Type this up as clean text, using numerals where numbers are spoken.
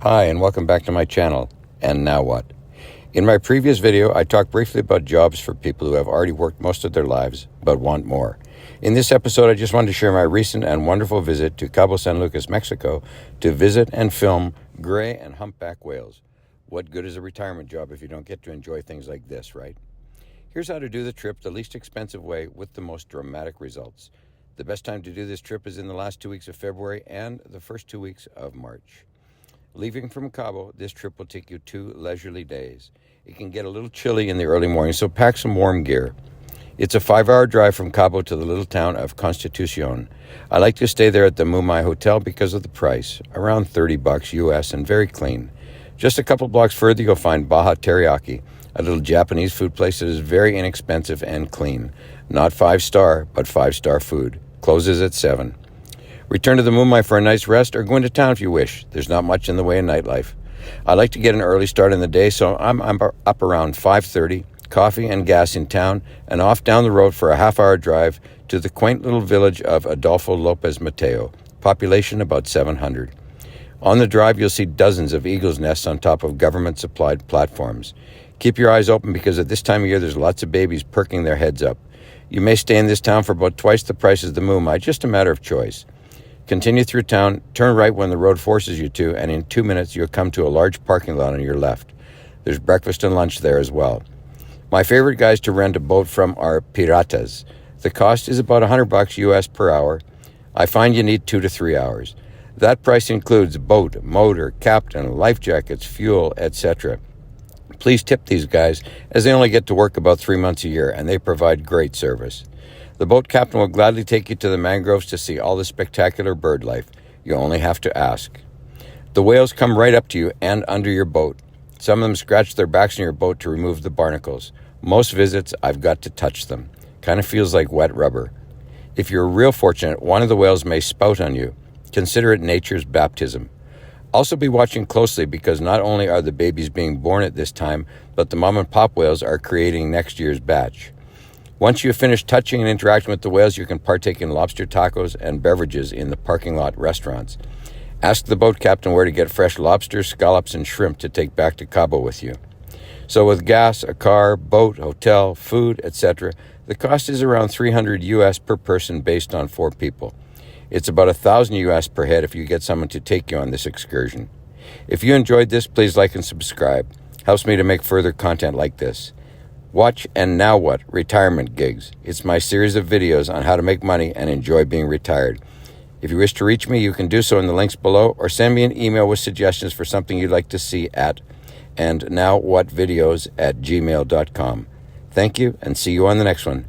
Hi, and welcome back to my channel. And now what? In my previous video, I talked briefly about jobs for people who have already worked most of their lives but want more. In this episode, I just wanted to share my recent and wonderful visit to Cabo San Lucas, Mexico, to visit and film gray and humpback whales. What good is a retirement job if you don't get to enjoy things like this, right? Here's how to do the trip the least expensive way with the most dramatic results. The best time to do this trip is in the last 2 weeks of February and the first 2 weeks of March. Leaving from Cabo, this trip will take you 2 leisurely days. It can get a little chilly in the early morning, so pack some warm gear. It's a 5-hour drive from Cabo to the little town of Constitucion. I like to stay there at the Mumai Hotel because of the price, around $30 US and very clean. Just a couple blocks further, you'll find Baja Teriyaki, a little Japanese food place that is very inexpensive and clean. Not 5-star, but 5-star food. Closes at 7. Return to the Mumai for a nice rest or go into town if you wish. There's not much in the way of nightlife. I like to get an early start in the day, so I'm up around 5:30, coffee and gas in town, and off down the road for a half-hour drive to the quaint little village of Adolfo Lopez Mateo, population about 700. On the drive, you'll see dozens of eagles' nests on top of government-supplied platforms. Keep your eyes open because at this time of year, there's lots of babies perking their heads up. You may stay in this town for about twice the price as the Mumai, just a matter of choice. Continue through town, turn right when the road forces you to, and in 2 minutes you'll come to a large parking lot on your left. There's breakfast and lunch there as well. My favorite guys to rent a boat from are piratas. The cost is about $100 US per hour. I find you need 2 to 3 hours. That price includes boat, motor, captain, life jackets, fuel, etc. Please tip these guys, as they only get to work about 3 months a year, and they provide great service. The boat captain will gladly take you to the mangroves to see all the spectacular bird life. You only have to ask. The whales come right up to you and under your boat. Some of them scratch their backs in your boat to remove the barnacles. Most visits, I've got to touch them. Kind of feels like wet rubber. If you're real fortunate, one of the whales may spout on you. Consider it nature's baptism. Also be watching closely because not only are the babies being born at this time, but the mom and pop whales are creating next year's batch. Once you've finished touching and interacting with the whales, you can partake in lobster tacos and beverages in the parking lot restaurants. Ask the boat captain where to get fresh lobsters, scallops, and shrimp to take back to Cabo with you. So with gas, a car, boat, hotel, food, etc., the cost is around $300 US per person based on 4 people. It's about $1,000 US per head if you get someone to take you on this excursion. If you enjoyed this, please like and subscribe. Helps me to make further content like this. Watch And Now What? Retirement Gigs. It's my series of videos on how to make money and enjoy being retired. If you wish to reach me, you can do so in the links below or send me an email with suggestions for something you'd like to see at andnowwhatvideos@gmail.com. Thank you and see you on the next one.